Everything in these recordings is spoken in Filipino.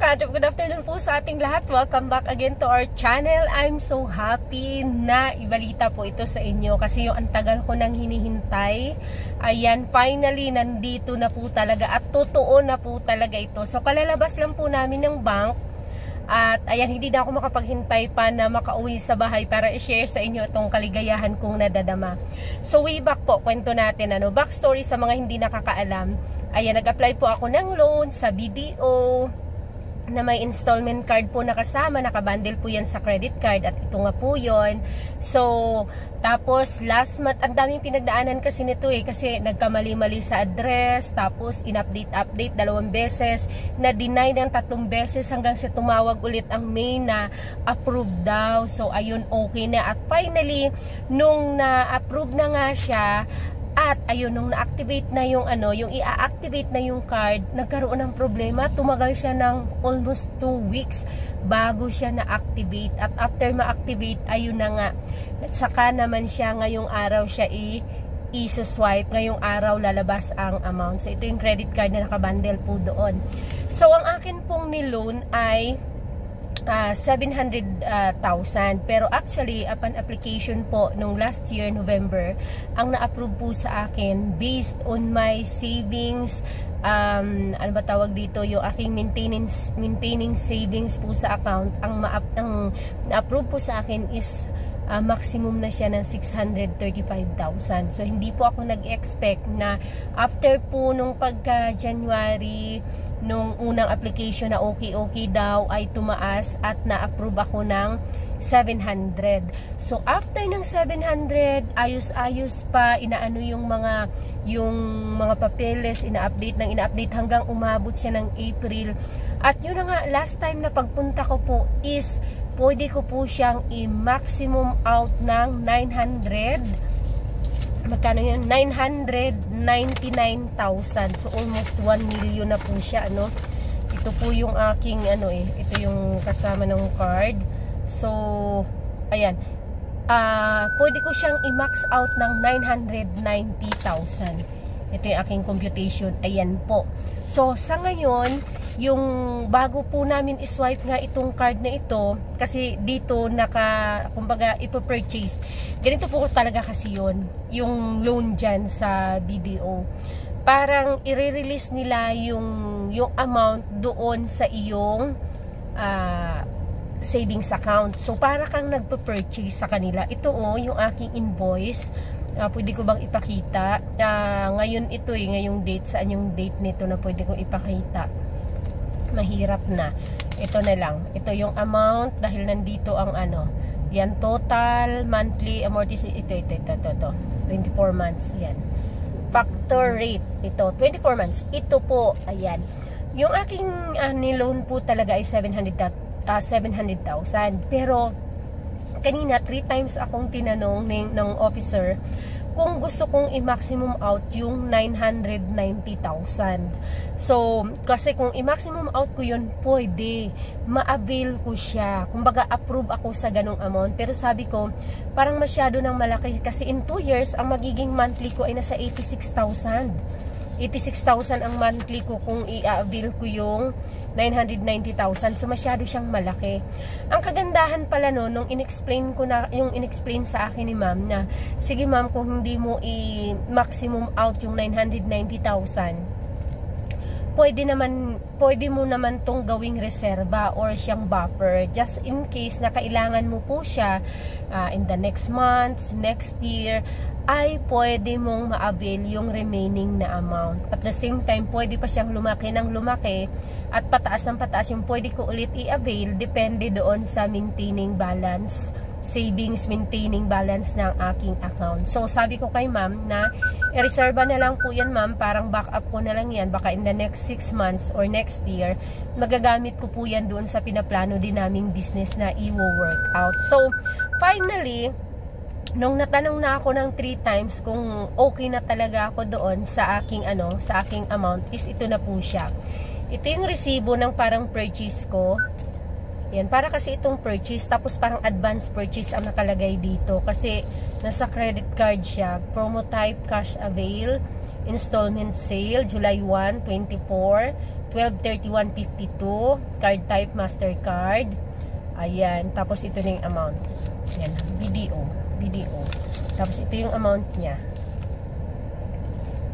ka-Kadrop, good afternoon po sa ating lahat. Welcome back again to our channel. I'm so happy na ibalita po ito sa inyo kasi yung antagal ko nang hinihintay. Ayan, finally nandito na po talaga at totoo na po talaga ito. So kalalabas lang po namin ng bank at ayan, hindi na ako makapaghintay pa na makauwi sa bahay para i-share sa inyo itong kaligayahan kong nadadama. So way back po, kwento natin backstory sa mga hindi nakakaalam. Ayan, nag-apply po ako ng loan sa BDO na may installment card po nakasama, nakabundle po yan sa credit card at ito nga po yun. So, tapos last month, ang daming pinagdaanan kasi nito kasi nagkamali-mali sa address, tapos in-update 2 beses, na-deny ng 3 beses hanggang sa tumawag ulit ang May na approve daw. So, ayun, okay na. At finally, nung na-approve na nga siya, at ayun, nung na-activate na yung yung i-activate na yung card, nagkaroon ng problema. Tumagal siya ng almost 2 weeks bago siya na-activate. At after ma-activate, ayun na nga, saka naman siya ngayong araw siya i-swipe. Ngayong araw lalabas ang amount. So ito yung credit card na nakabundle po doon. So ang akin pong niloan ay 700,000. Pero actually, upon application po nung last year, November, ang na-approve po sa akin based on my savings, ano ba tawag dito, yung aking maintaining savings po sa account, ang na-approve po sa akin is maximum na siya ng 635,000. So hindi po ako nag-expect na after po nung pagka-January, nung unang application na okay daw, ay tumaas at na-approve ako ng 700. So after ng 700, ayos-ayos pa, inaano yung mga papeles, ina-update hanggang umabot siya ng April. At yun na nga, last time na pagpunta ko po is pwede ko po siyang i-maximum out ng 900. Magkano yun? 999,000. So almost 1 million na po siya, Ito po yung aking ito yung kasama ng card. So ayan. Pwede ko siyang i-max out ng 990,000. Ito yung aking computation. Ayan po. So, sa ngayon, yung bago po namin iswipe nga itong card na ito, kasi dito kumbaga, ipo-purchase. Ganito po talaga kasi yun, yung loan dyan sa BDO. Parang i-release nila yung amount doon sa iyong savings account. So, para kang nagpo-purchase sa kanila. Ito yung aking invoice. Pwede ko bang ipakita? Ngayon ito ngayong date. Saan yung date nito na pwede kong ipakita? Mahirap na. Ito na lang. Ito yung amount dahil nandito ang yan, total monthly amortization. Ito. 24 months. Yan. Factor rate. Ito. 24 months. Ito po. Ayan. Yung aking niloan po talaga ay 700,000. Pero kanina 3 times akong tinanong ng officer kung gusto kong i-maximum out yung 990,000. So, kasi kung i-maximum out ko yun, pwede ma-avail ko siya. Kumbaga, approve ako sa ganong amount. Pero sabi ko, parang masyado nang malaki kasi in 2 years, ang magiging monthly ko ay nasa 86,000. 86,000 ang monthly ko kung i-avail ko yung 990,000. So masyado siyang malaki. Ang kagandahan pala nung in-explain sa akin ni ma'am na, sige ma'am, kung hindi mo i-maximum out yung 990,000, pwede mo naman tong gawing reserba or siyang buffer just in case na kailangan mo po siya in the next months, next year, ay pwede mong ma-avail yung remaining na amount. At the same time, pwede pa siyang lumaki ng lumaki at pataas ng pataas yung pwede ko ulit i-avail depende doon sa maintaining balance, maintaining balance ng aking account. So, sabi ko kay ma'am na i-reserva na lang po yan ma'am, parang backup ko na lang yan. Baka in the next 6 months or next year, magagamit ko po yan doon sa pinaplano din naming business na i-work out. So, finally, nung natanong na ako ng 3 times kung okay na talaga ako doon sa aking amount, is ito na po siya. Ito yung resibo ng parang purchase ko. Yan, para kasi itong purchase, tapos parang advance purchase ang nakalagay dito. Kasi nasa credit card siya. Promo type cash avail, installment sale, July 1, 24, 1231.52, card type Mastercard. Ayan, tapos ito na yung amount. Ayan, BDO. Tapos ito yung amount niya.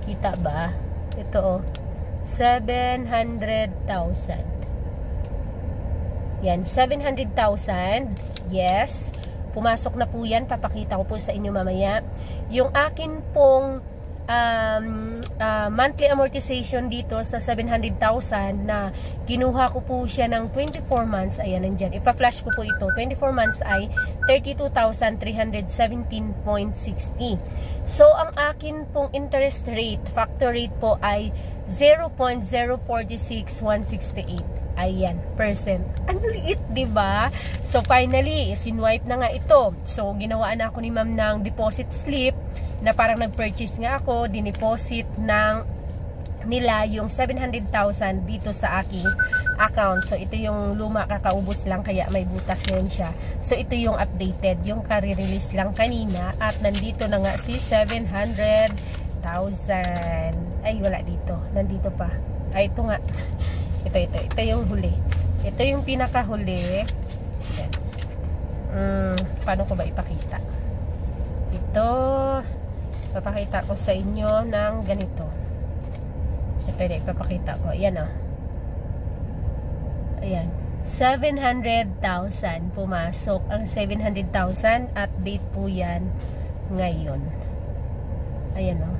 Kita ba? Ito 700,000. Yan, 700,000. Yes. Pumasok na po yan. Papakita ko po sa inyo mamaya. Yung akin pong monthly amortization dito sa 700,000 na kinuha ko po siya ng 24 months. Ayan, nandyan. Ipa-flash ko po ito. 24 months ay 32,317.60. So, ang akin pong interest rate, factor rate po ay 0.046168. Ayan, percent. Ang liit, diba? So, finally, sinwipe na nga ito. So, ginawaan na ako ni ma'am ng deposit slip na parang nag-purchase nga ako, dineposit ng nila yung 700,000 dito sa aking account. So, ito yung luma, kakaubos lang, kaya may butas na yun siya. So, ito yung updated, yung kare-release lang kanina, at nandito na nga si 700,000. Ay, wala dito. Nandito pa. Ay, ito nga. Ito yung huli. Ito yung pinakahuli. Paano ko ba ipakita? Ito, papakita ko sa inyo ng ganito. Ito na ipapakita ko. Ayan o. Ayan. 700,000 pumasok. Ang 700,000 at date po yan ngayon. Ayan o.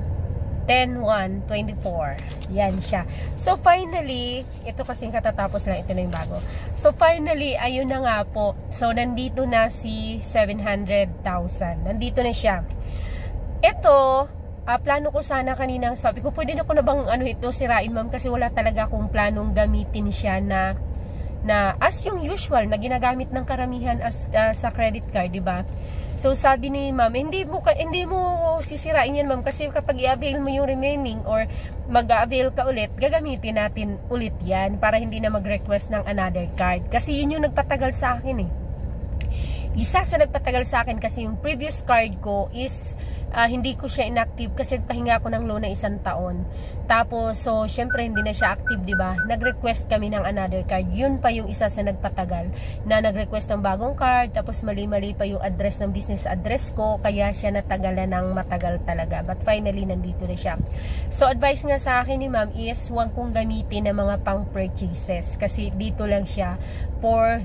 10/1/24. Yan siya. So, finally, ito kasing katatapos lang, ito na yung bago. So, finally, ayun na nga po. So, nandito na si 700,000. Nandito na siya. Ito, plano ko sana kaninang sabi ko, pwede na ko na bang ito sirain, ma'am, kasi wala talaga akong planong gamitin siya na as yung usual na ginagamit ng karamihan as sa credit card, di ba? So, sabi ni ma'am, hindi mo sisirain yan, ma'am, kasi kapag i-avail mo yung remaining or mag-avail ka ulit, gagamitin natin ulit yan para hindi na mag-request ng another card. Kasi yun yung nagpatagal sa akin eh. Isa sa nagpatagal sa akin kasi yung previous card ko is hindi ko siya inactive kasi pahinga ako ng loan na 1 taon. Tapos, so, syempre hindi na siya active, di ba? Nag-request kami ng another card. Yun pa yung isa sa nagpatagal na nag-request ng bagong card, tapos mali-mali pa yung address ng business address ko, kaya siya natagalan ng matagal talaga. But finally, nandito na siya. So, advice nga sa akin ni ma'am is huwag kong gamitin ng mga pang-purchases kasi dito lang siya for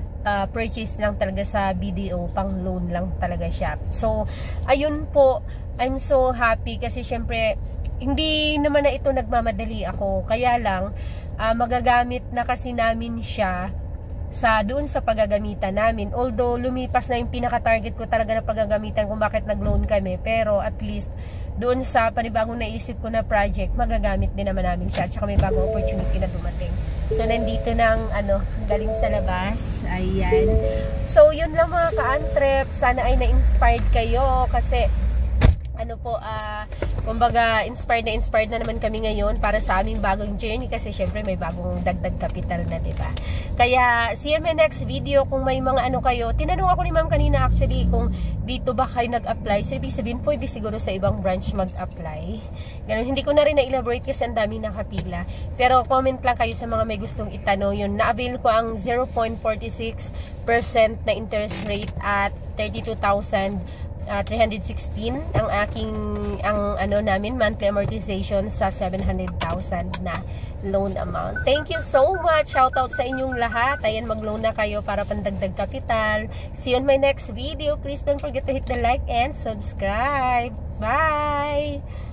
purchase lang talaga sa BDO, pang loan lang talaga siya. So, ayun po, I'm so happy kasi syempre hindi naman na ito nagmamadali ako, kaya lang magagamit na kasi namin siya doon sa paggagamitan namin. Although lumipas na yung pinaka-target ko talaga na paggagamitan kung bakit nag-loan kami, pero at least doon sa panibagong naisip ko na project, magagamit din naman namin siya at saka may bagong opportunity na dumating. So, nandito ng galing sa labas. Ayan. So, yun lang mga ka-antrep. Sana ay na-inspired kayo kasi kumbaga inspired na naman kami ngayon para sa aming bagong journey kasi syempre may bagong dagdag capital na, diba? Kaya see you in my next video. Kung may mga kayo, tinanong ako ni ma'am kanina actually kung dito ba kayo nag-apply, so ibig sabihin pwede siguro sa ibang branch mag-apply. Ganun, hindi ko na rin na-elaborate kasi ang dami nakapila, pero comment lang kayo sa mga may gustong itanong. Yun, na-avail ko ang 0.46% na interest rate at 32,316 ang aking namin monthly amortization sa 700,000 na loan amount. Thank you so much. Shout out sa inyong lahat. Ayan, mag-loan na kayo para pandagdag kapital. See you on my next video. Please don't forget to hit the like and subscribe. Bye!